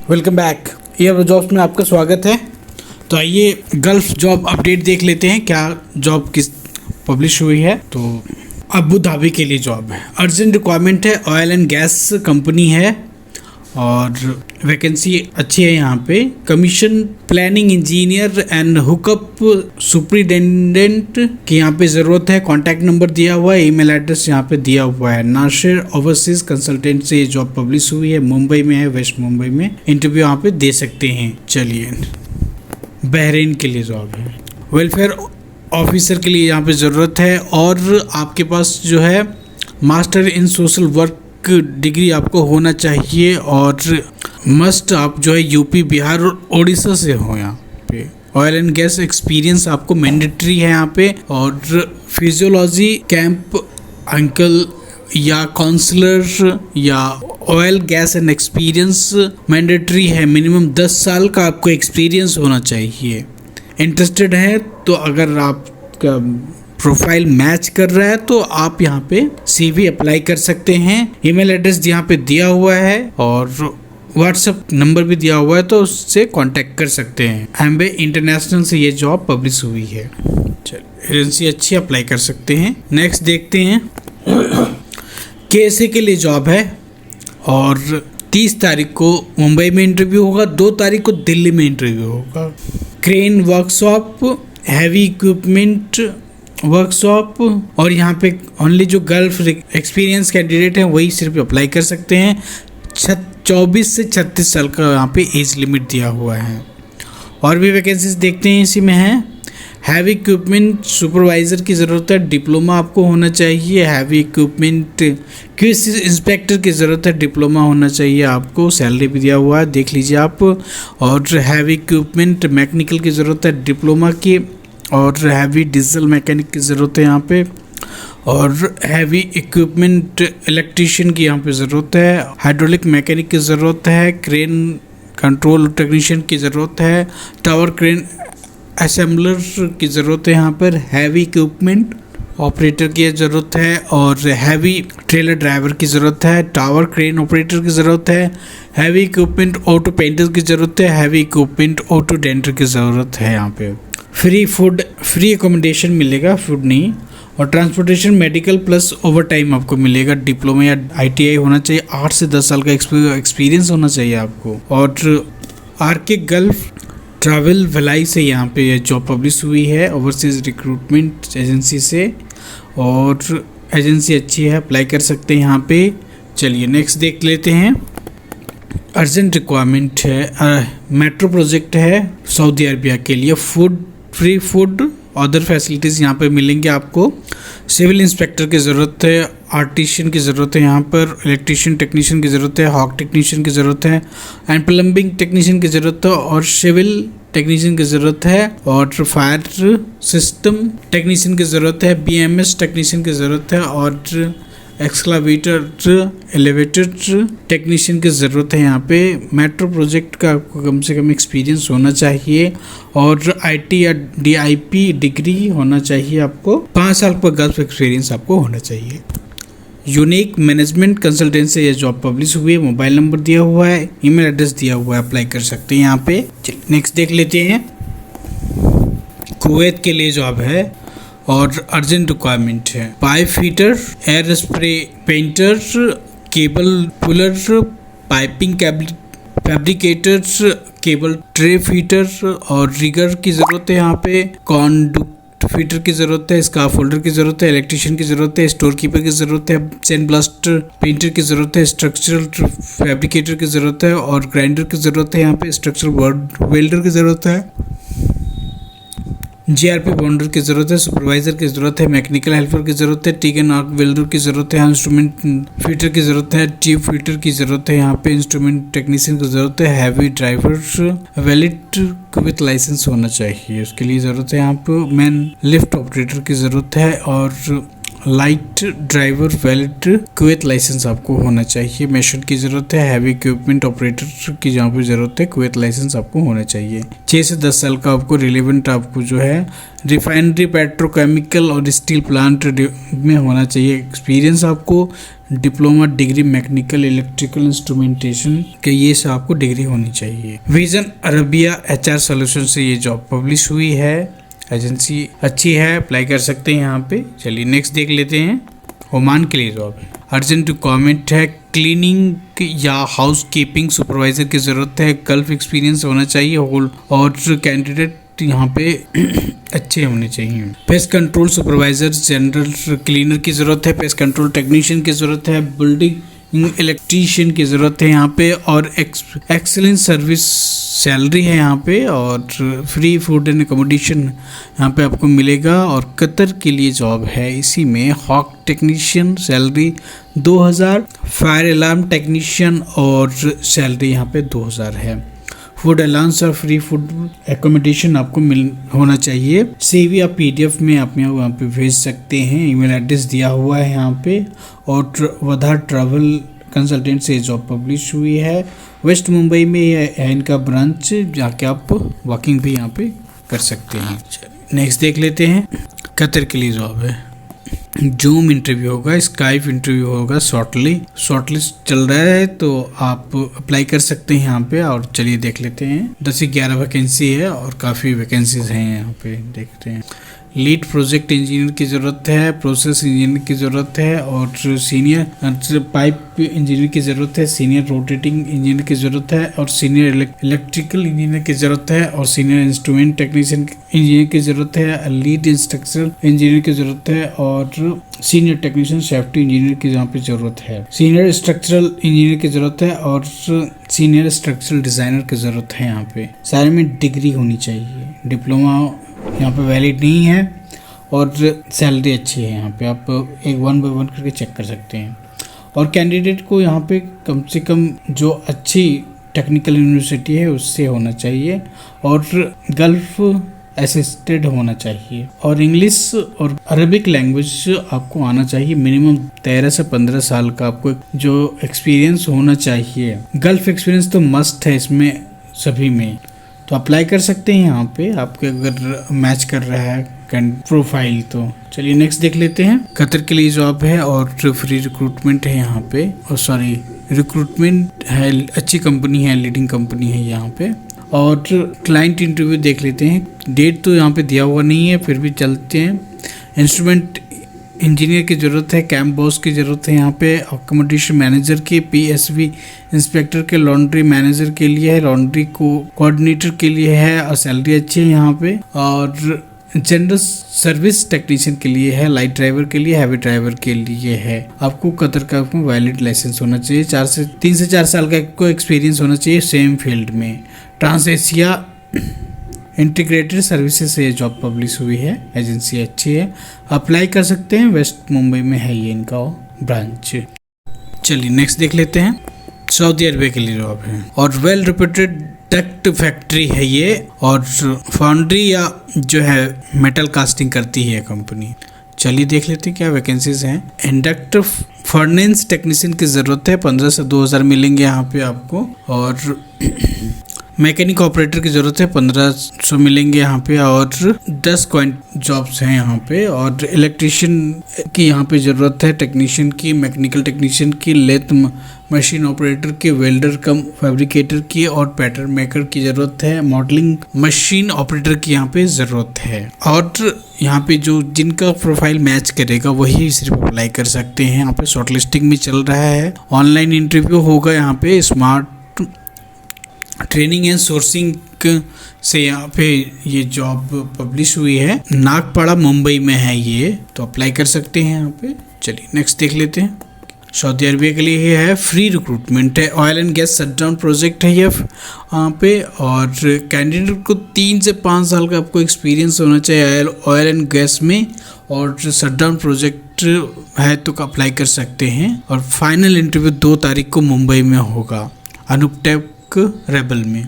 Welcome back. ये jobs में आपका स्वागत है। तो आइए गल्फ जॉब अपडेट देख लेते हैं, क्या जॉब किस पब्लिश हुई है। तो अबू धाबी के लिए जॉब है, अर्जेंट रिक्वायरमेंट है, ऑयल एंड गैस कंपनी है और वैकेंसी अच्छी है। यहाँ पे commission planning engineer and hookup superintendent की यहाँ पे ज़रूरत है। कॉन्टैक्ट नंबर दिया हुआ है, ईमेल एड्रेस यहाँ पे दिया हुआ है। नासिर ओवरसीज कंसल्टेंट से ये जॉब पब्लिश हुई है, मुंबई में है, वेस्ट मुंबई में। इंटरव्यू यहाँ पे दे सकते हैं। चलिए, बहरीन के लिए जॉब है, वेलफेयर ऑफिसर के लिए यहाँ पे ज़रूरत है और आपके पास जो है master in social work degree आपको होना चाहिए और मस्ट आप जो है यूपी, बिहार और उड़ीसा से हो। यहाँ पे ऑयल एंड गैस एक्सपीरियंस आपको मैंडेटरी है यहाँ पे, और फिजियोलॉजी कैंप अंकल या काउंसलर या oil gas and experience mandatory है। मिनिमम 10 साल का आपको एक्सपीरियंस होना चाहिए। इंटरेस्टेड है तो अगर आपका प्रोफाइल मैच कर रहा है तो आप यहाँ पे CV अप्लाई कर सकते हैं। ईमेल एड्रेस यहाँ पे दिया हुआ है और व्हाट्सएप नंबर भी दिया हुआ है, तो उससे कांटेक्ट कर सकते हैं। एम्बे इंटरनेशनल से ये जॉब पब्लिश हुई है। चलिए, एजेंसी अच्छी, अप्लाई कर सकते हैं। नेक्स्ट देखते हैं, KSA के लिए जॉब है और 30 तारीख को मुंबई में इंटरव्यू होगा, 2 तारीख को दिल्ली में इंटरव्यू होगा। Crane workshop, heavy equipment workshop, और यहाँ पे ओनली जो गल्फ एक्सपीरियंस कैंडिडेट हैं वही सिर्फ अप्लाई कर सकते हैं। 24 से 36 साल का यहाँ पे एज लिमिट दिया हुआ है। और भी वैकेंसीज देखते हैं, इसी में है हैवी इक्विपमेंट सुपरवाइज़र की ज़रूरत है, डिप्लोमा आपको होना चाहिए। हैवी इक्विपमेंट QC इंस्पेक्टर की ज़रूरत है, डिप्लोमा होना चाहिए आपको। सैलरी भी दिया हुआ है, देख लीजिए आप। और हैवी इक्विपमेंट मैकेनिकल की ज़रूरत है, डिप्लोमा की। और हैवी डीजल मैकेनिक की ज़रूरत है यहाँ पे। और हैवी इक्विपमेंट इलेक्ट्रीशियन की यहाँ पे ज़रूरत है। हाइड्रोलिक मैकेनिक की ज़रूरत है। क्रेन कंट्रोल टेक्नीशियन की ज़रूरत है। टावर क्रेन असेंबलर की ज़रूरत है यहाँ पर। हैवी इक्विपमेंट ऑपरेटर की ज़रूरत है और हैवी ट्रेलर ड्राइवर की ज़रूरत है। टावर क्रेन ऑपरेटर की ज़रूरत है। हैवी इक्विपमेंट ऑटो पेंटर की ज़रूरत है। हैवी इक्विपमेंट ऑटो डेंटर की ज़रूरत है यहाँ पे। फ्री फूड, फ्री अकोमोडेशन मिलेगा, फूड नहीं। और transportation, medical plus over time आपको मिलेगा। डिप्लोमा या ITI होना चाहिए। 8 से 10 साल का एक्सपीरियंस होना चाहिए आपको। और RK गल्फ ट्रैवल भलाई से यहाँ पे ये जॉब पब्लिश हुई है, ओवरसीज रिक्रूटमेंट एजेंसी से। और एजेंसी अच्छी है, अप्लाई कर सकते हैं यहाँ पे। चलिए नेक्स्ट देख लेते हैं। अर्जेंट रिक्वायरमेंट है, मेट्रो प्रोजेक्ट है सऊदी अरबिया के लिए। फ्री फूड अदर फैसिलिटीज़ यहाँ पे मिलेंगे आपको। सिविल इंस्पेक्टर की ज़रूरत है, आर्टिशियन की ज़रूरत है यहाँ पर, इलेक्ट्रीशियन टेक्नीशियन की ज़रूरत है, हॉक टेक्नीशियन की ज़रूरत है, एंड प्लम्बिंग टेक्नीशियन की ज़रूरत है, और सिविल टेक्नीशियन की ज़रूरत है, और फायर सिस्टम टेक्नीशियन की ज़रूरत है, BMS टेक्नीशियन की ज़रूरत है, और एक्सकावेटर एलिवेटर टेक्नीशियन की ज़रूरत है यहाँ पे। मेट्रो प्रोजेक्ट का आपको कम से कम एक्सपीरियंस होना चाहिए और IT या DIP डिग्री होना चाहिए आपको। 5 साल का गल्फ एक्सपीरियंस आपको होना चाहिए। यूनिक मैनेजमेंट कंसल्टेंट से ये जॉब पब्लिश हुई है। मोबाइल नंबर दिया हुआ है, ईमेल एड्रेस दिया हुआ है, अप्लाई कर सकते हैं यहाँ पे। नेक्स्ट देख लेते हैं, कुवैत के लिए जॉब है और अर्जेंट रिक्वायरमेंट है। Pipe fitter, air spray painter, cable puller, piping fabricator, cable tray fitter और रिगर की ज़रूरत है यहाँ पे। कॉन्डक्ट फीटर की ज़रूरत है, स्कार्फ होल्डर की ज़रूरत है, इलेक्ट्रीशियन की ज़रूरत है, स्टोर कीपर की ज़रूरत है, सैंड ब्लास्टर पेंटर की ज़रूरत है, स्ट्रक्चरल फैब्रिकेटर की ज़रूरत है और ग्राइंडर की ज़रूरत है यहाँ पे। स्ट्रक्चरल वेल्डर की ज़रूरत है, GRP बॉन्डर की ज़रूरत है, सुपरवाइज़र की ज़रूरत है, मैकेनिकल हेल्पर की ज़रूरत है, टिक एंड आर्क वेल्डर की ज़रूरत है, इंस्ट्रूमेंट फीटर की ज़रूरत है, ट्यूब फीटर की ज़रूरत है यहाँ पे, इंस्ट्रूमेंट टेक्नीशियन की ज़रूरत है, heavy driver valid with license होना चाहिए, उसके लिए ज़रूरत है यहाँ पे। मैन लिफ्ट ऑपरेटर की ज़रूरत है और light driver valid Kuwait license आपको होना चाहिए। मेशन की ज़रूरत है। हैवी इक्विपमेंट ऑपरेटर की जहाँ पे ज़रूरत है कुवैत लाइसेंस आपको होना चाहिए। 6 से 10 साल का आपको रिलेवेंट आपको जो है रिफाइनरी, पेट्रोकेमिकल और स्टील प्लांट में होना चाहिए एक्सपीरियंस। आपको diploma degree mechanical, electrical, instrumentation के ये सब आपको डिग्री होनी चाहिए। विजन अरबिया HR सॉल्यूशन से ये जॉब पब्लिश हुई है। एजेंसी अच्छी है, अप्लाई कर सकते हैं यहाँ पे। चलिए नेक्स्ट देख लेते हैं। ओमान के लिए जॉब है। अर्जेंट रिक्वायरमेंट है। क्लीनिंग या हाउस कीपिंग सुपरवाइजर की ज़रूरत है। गल्फ एक्सपीरियंस होना चाहिए। और कैंडिडेट यहाँ पे अच्छे होने चाहिए। Pest control supervisor, general cleaner की ज़रूरत है। पेस्ट कंट्रोल टेक्नीशियन की ज़रूरत है। बिल्डिंग इलेक्ट्रीशियन की ज़रूरत है यहाँ पे। और एक्सीलेंट सर्विस सैलरी है यहाँ पे। और फ्री फूड एंड अकोमोडेशन यहाँ पे आपको मिलेगा। और कतर के लिए जॉब है। इसी में हॉक technician salary 2000, fire alarm technician और सैलरी यहाँ पे 2000 है। फूड अलाउंस और फ्री फूड एकोमोडेशन आपको होना चाहिए। CV आप PDF में आप यहाँ पे भेज सकते हैं। ईमेल एड्रेस दिया हुआ है यहाँ पे। और वधा ट्रैवल कंसल्टेंट से जॉब पब्लिश हुई है। वेस्ट मुंबई में है इनका ब्रांच, जाके आप वॉकिंग भी यहाँ पे कर सकते हैं। नेक्स्ट देख लेते हैं। कतर के लिए जॉब है। जूम इंटरव्यू होगा, स्काइप इंटरव्यू होगा। शॉर्टलिस्ट चल रहा है तो आप अप्लाई कर सकते हैं यहाँ पे। और चलिए देख लेते हैं। 10 से 11 वैकेंसी है और काफ़ी वैकेंसीज हैं यहाँ पे, देखते हैं। लीड प्रोजेक्ट इंजीनियर की ज़रूरत है। प्रोसेस इंजीनियर की ज़रूरत है। और सीनियर पाइप इंजीनियर की ज़रूरत है। सीनियर रोटेटिंग इंजीनियर की ज़रूरत है। और सीनियर इलेक्ट्रिकल इंजीनियर की ज़रूरत है। और सीनियर इंस्ट्रूमेंट टेक्नीशियन इंजीनियर की ज़रूरत है। लीड इंस्ट्रक्चरल इंजीनियर की ज़रूरत है। और सीनियर टेक्नीशियन सेफ्टी इंजीनियर की यहाँ पे ज़रूरत है। सीनियर स्ट्रक्चरल इंजीनियर की ज़रूरत है। और सीनियर स्ट्रक्चरल डिज़ाइनर की ज़रूरत है यहाँ पे। सारे में डिग्री होनी चाहिए। डिप्लोमा यहाँ पे वैलिड नहीं है। और सैलरी अच्छी है यहाँ पे। आप एक 1 by 1 करके चेक कर सकते हैं। और कैंडिडेट को यहाँ पे कम से कम जो अच्छी टेक्निकल यूनिवर्सिटी है उससे होना चाहिए। और गल्फ असिस्टेड होना चाहिए। और इंग्लिश और अरबिक लैंग्वेज आपको आना चाहिए। मिनिमम 13 से 15 साल का आपको जो एक्सपीरियंस होना चाहिए। गल्फ एक्सपीरियंस तो मस्ट है इसमें सभी में, तो अप्लाई कर सकते हैं यहाँ पे आपके अगर मैच कर रहा है प्रोफाइल तो। चलिए नेक्स्ट देख लेते हैं। कतर के लिए जॉब है और फ्री रिक्रूटमेंट है यहाँ पे। और सॉरी रिक्रूटमेंट है, अच्छी कंपनी है, लीडिंग कंपनी है यहाँ पे। और क्लाइंट इंटरव्यू देख लेते हैं। डेट तो यहाँ पे दिया हुआ नहीं है, फिर भी चलते हैं। इंस्ट्रूमेंट इंजीनियर की ज़रूरत है। कैंप बॉस की ज़रूरत है यहाँ पे। अकोमोडेशन मैनेजर की, PSV इंस्पेक्टर के, लॉन्ड्री मैनेजर के लिए है, लॉन्ड्री को कोऑर्डिनेटर के लिए है। और सैलरी अच्छी है यहाँ पे। और जनरल सर्विस टेक्नीशियन के लिए है। लाइट ड्राइवर के लिए, हैवी ड्राइवर के लिए है। आपको कतर का वैलिड लाइसेंस होना चाहिए। 3 से 4 साल का आपको एक्सपीरियंस होना चाहिए सेम फील्ड में। ट्रांस एशिया इंटीग्रेटेड सर्विसेज से ये जॉब पब्लिश हुई है। एजेंसी अच्छी है, अप्लाई कर सकते हैं। वेस्ट मुंबई में है ये इनका ब्रांच। चलिए नेक्स्ट देख लेते हैं। सऊदी अरबिया के लिए जॉब है और वेल रिप्यूटेड डक्ट फैक्ट्री है ये। और फाउंड्री या जो है मेटल कास्टिंग करती है कंपनी। चलिए देख लेते हैं क्या वैकेंसीज हैं। इंडक्टिव फर्नेस टेक्नीशियन की ज़रूरत है। 15 से 2000 मिलेंगे यहाँ पे आपको। और मैकेनिक ऑपरेटर की ज़रूरत है, 1500 मिलेंगे यहाँ पे। और 10 क्वाइंट जॉब्स हैं यहाँ पे। और इलेक्ट्रीशियन की यहाँ पे ज़रूरत है, टेक्नीशियन की, मैकेनिकल टेक्नीशियन की, लेथ मशीन ऑपरेटर की, वेल्डर कम फैब्रिकेटर की और पैटर्न मेकर की ज़रूरत है। मॉडलिंग मशीन ऑपरेटर की यहाँ पे ज़रूरत है। और यहाँ पे जो जिनका प्रोफाइल मैच करेगा वही सिर्फ अप्लाई कर सकते हैं। यहाँ पे शॉर्टलिस्टिंग में चल रहा है। ऑनलाइन इंटरव्यू होगा यहाँ पे। स्मार्ट ट्रेनिंग एंड सोर्सिंग से यहाँ पे ये जॉब पब्लिश हुई है। नागपाड़ा मुंबई में है ये, तो अप्लाई कर सकते हैं यहाँ पे। चलिए नेक्स्ट देख लेते हैं। सऊदी अरबिया के लिए ये है, फ्री रिक्रूटमेंट है। Oil and gas shutdown project है ये यहाँ पे। और कैंडिडेट को 3 से 5 साल का आपको एक्सपीरियंस होना चाहिए ऑयल एंड गैस में। और शटडाउन प्रोजेक्ट है तो अप्लाई कर सकते हैं। और फाइनल इंटरव्यू 2 तारीख को मुंबई में होगा, अनुपटेक रेबल में।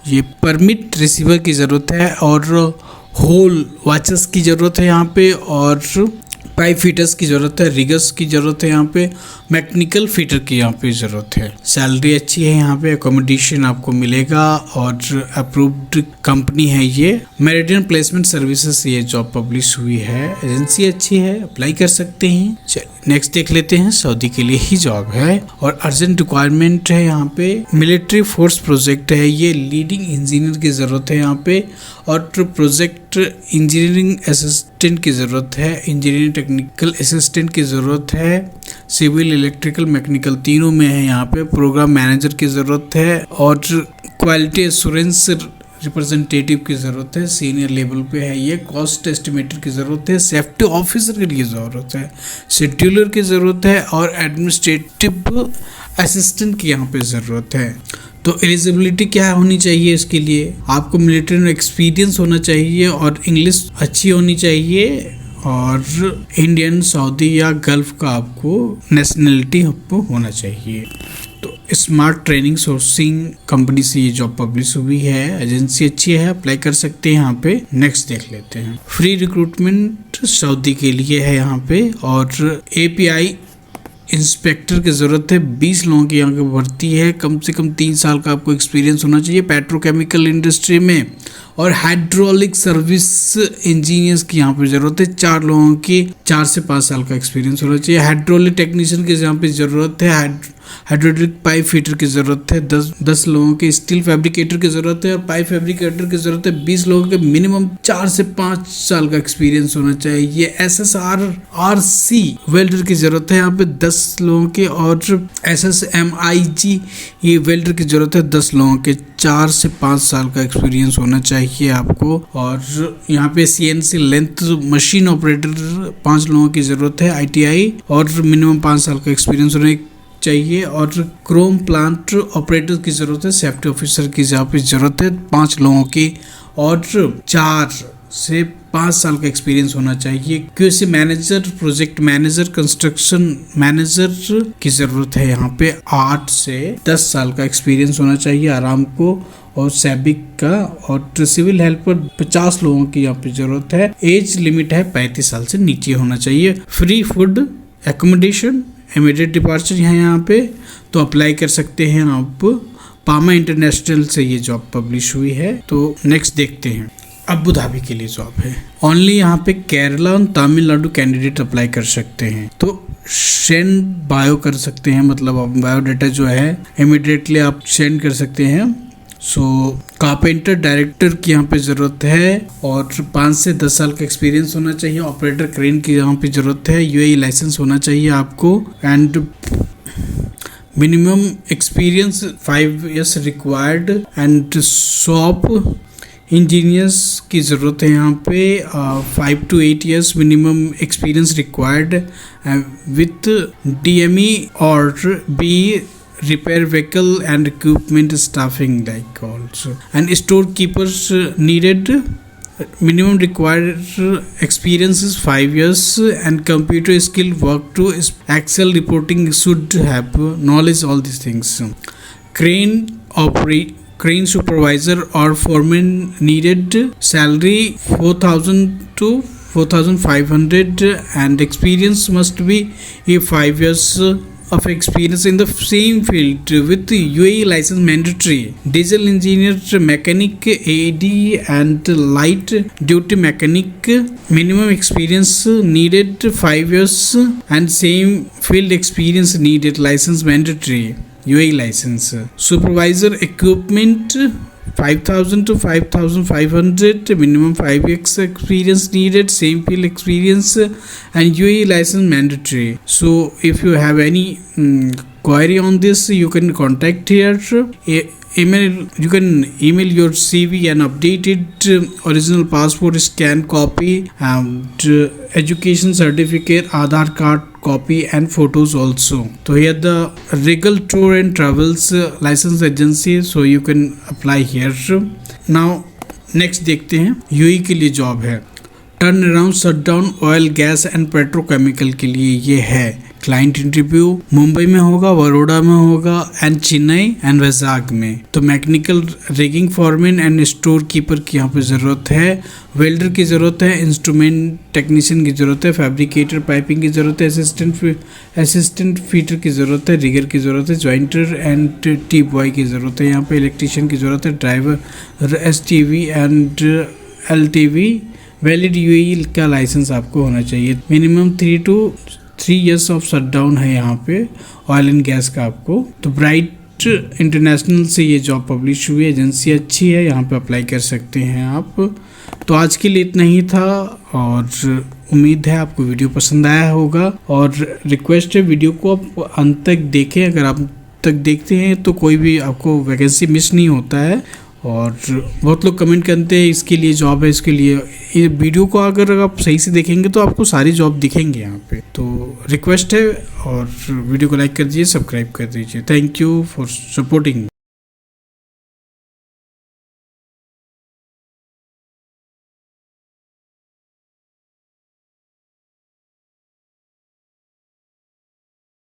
ये परमिट रिसीवर की ज़रूरत है और होल वाचर्स की ज़रूरत है यहाँ पे। और पाइप फिटर्स की ज़रूरत है, रिगर्स की ज़रूरत है, यहाँ पे मैकेनिकल फिटर की यहाँ पे ज़रूरत है। सैलरी अच्छी है, यहाँ पे अकोमोडेशन आपको मिलेगा और अप्रूव्ड कंपनी है ये। मेरिडियन प्लेसमेंट सर्विसेज ये जॉब पब्लिश हुई है, एजेंसी अच्छी है, अप्लाई कर सकते हैं। चलिए नेक्स्ट देख लेते हैं, सऊदी के लिए ही जॉब है और अर्जेंट रिक्वायरमेंट है यहाँ पे। मिलिट्री फोर्स प्रोजेक्ट है ये, लीडिंग इंजीनियर की ज़रूरत है यहाँ पे और प्रोजेक्ट इंजीनियरिंग असिस्टेंट की ज़रूरत है, इंजीनियरिंग टेक्निकल असिस्टेंट की ज़रूरत है, सिविल इलेक्ट्रिकल मैकेनिकल तीनों में है यहाँ पे। प्रोग्राम मैनेजर की ज़रूरत है और क्वालिटी एश्योरेंस रिप्रेजेंटेटिव की ज़रूरत है, सीनियर लेवल पे है ये। कॉस्ट एस्टिमेटर की ज़रूरत है, सेफ्टी ऑफिसर के लिए ज़रूरत है, शेड्यूलर की ज़रूरत है और एडमिनिस्ट्रेटिव असिस्टेंट की यहाँ पे ज़रूरत है। तो एलिजिबिलिटी क्या होनी चाहिए इसके लिए? आपको मिलिट्री में एक्सपीरियंस होना चाहिए और इंग्लिश अच्छी होनी चाहिए और इंडियन, सऊदी या गल्फ का आपको नेशनलिटी आपको होना चाहिए। तो स्मार्ट ट्रेनिंग सोर्सिंग कंपनी से ये जॉब पब्लिश हुई है, एजेंसी अच्छी है, अप्लाई कर सकते हैं यहाँ पे। नेक्स्ट देख लेते हैं, फ्री रिक्रूटमेंट सऊदी के लिए है यहाँ पे और एपीआई इंस्पेक्टर की ज़रूरत है। 20 लोगों की यहाँ की भर्ती है, कम से कम 3 साल का आपको एक्सपीरियंस होना चाहिए पेट्रोकेमिकल इंडस्ट्री में और हाइड्रोलिक सर्विस इंजीनियर्स की यहाँ पे ज़रूरत है। 4 लोगों की 4 से 5 साल का एक्सपीरियंस होना चाहिए। हाइड्रोलिक टेक्नीशियन की यहाँ पे ज़रूरत है, हाइड्रोलिक पाइप फिटर की ज़रूरत है। 10 लोगों के स्टील फैब्रिकेटर की ज़रूरत है और पाइप फैब्रिकेटर की ज़रूरत है। 20 लोगों के मिनिमम 4 से 5 साल का एक्सपीरियंस होना चाहिए। SSRC वेल्डर की ज़रूरत है यहाँ पे 10 लोगों के और SSMIG ये वेल्डर की ज़रूरत है 10 लोगों के। 4 से 5 साल का एक्सपीरियंस होना चाहिए आपको। और यहाँ पे CNC लेंथ मशीन ऑपरेटर 5 लोगों की ज़रूरत है ITI और मिनिमम 5 साल का एक्सपीरियंस होने चाहिए। और क्रोम प्लांट ऑपरेटर की ज़रूरत है, सेफ्टी ऑफिसर की जहाँ पे ज़रूरत है 5 लोगों की और 4 से 5 साल का एक्सपीरियंस होना चाहिए। QC manager, project manager, construction manager की ज़रूरत है यहाँ पे 8 से 10 साल का एक्सपीरियंस होना चाहिए आराम को और सैबिक का। और सिविल हेल्पर 50 लोगों की यहाँ पे ज़रूरत है। एज लिमिट है 35 साल से नीचे होना चाहिए। Free food accommodation, immediate departure यहाँ पे तो अप्लाई कर सकते हैं आप। पामा इंटरनेशनल से ये जॉब पब्लिश हुई है। तो नेक्स्ट देखते हैं, अबू धाबी के लिए जॉब है। ओनली यहाँ पे केरला और तमिलनाडु कैंडिडेट अप्लाई कर सकते हैं। तो सेंड बायो कर सकते हैं, मतलब आप बायोडाटा जो है इमीडिएटली आप सेंड कर सकते हैं। कारपेंटर डायरेक्टर की यहाँ पे ज़रूरत है और 5 से 10 साल का एक्सपीरियंस होना चाहिए। ऑपरेटर क्रेन की यहाँ पे ज़रूरत है। UAE लाइसेंस होना चाहिए आपको and minimum experience 5 years required and shop engineers की ज़रूरत है यहाँ पे 5 to 8 years minimum experience required with DME और B repair vehicle and equipment staffing like also, and storekeepers needed. Minimum required experience is 5 years and computer skill work to Excel reporting should have knowledge all these things. Crane supervisor or foreman needed. Salary 4,000 to 4,500 and experience must be 5 years of experience in the same field with UAE license mandatory. Diesel engineer, mechanic, AD and light duty mechanic, minimum experience needed 5 years and same field experience needed, license mandatory, UAE license. Supervisor equipment 5,000 to 5,500, minimum 5 years experience needed, same field experience and UAE license mandatory. So if you have any query on this, you can contact here. You can email your CV and updated original passport scan copy and education certificate, Aadhaar card copy and photos also. So here the Regal Tour and Travels license agency, so you can apply here. Now next देखते हैं, UAE के लिए job है। Turn around shut down oil gas and petrochemical के लिए ये है। Client interview Mumbai में होगा, बड़ौदा में होगा एंड चेन्नई एंड वैजाग में। तो mechanical rigging foreman and store keeper की यहाँ पे ज़रूरत है, वेल्डर की ज़रूरत है, इंस्ट्रूमेंट टेक्नीशियन की ज़रूरत है, फैब्रिकेटर पाइपिंग की ज़रूरत है, असिस्टेंट फीटर की ज़रूरत है, रिगर की ज़रूरत है, जॉइंटर एंड टी बॉय की ज़रूरत है, यहाँ पे इलेक्ट्रीशियन की ज़रूरत है, driver STV and LTV, valid UAE का लाइसेंस आपको होना चाहिए। Minimum 3 to 3 years of shutdown है यहाँ पे ऑयल एंड गैस का आपको। तो ब्राइट इंटरनेशनल से ये जॉब पब्लिश हुई है, एजेंसी अच्छी है, यहाँ पे अप्लाई कर सकते हैं आप। तो आज के लिए इतना ही था और उम्मीद है आपको वीडियो पसंद आया होगा और रिक्वेस्ट है वीडियो को आप अंत तक देखें। अगर आप तक देखते हैं तो कोई भी आपको वैकेंसी मिस नहीं होता है। और बहुत लोग कमेंट करते हैं इसके लिए जॉब है, इसके लिए। ये वीडियो को अगर आप सही से देखेंगे तो आपको सारी जॉब दिखेंगे यहाँ पे। तो रिक्वेस्ट है और वीडियो को लाइक कर दीजिए, सब्सक्राइब कर दीजिए। Thank you for supporting.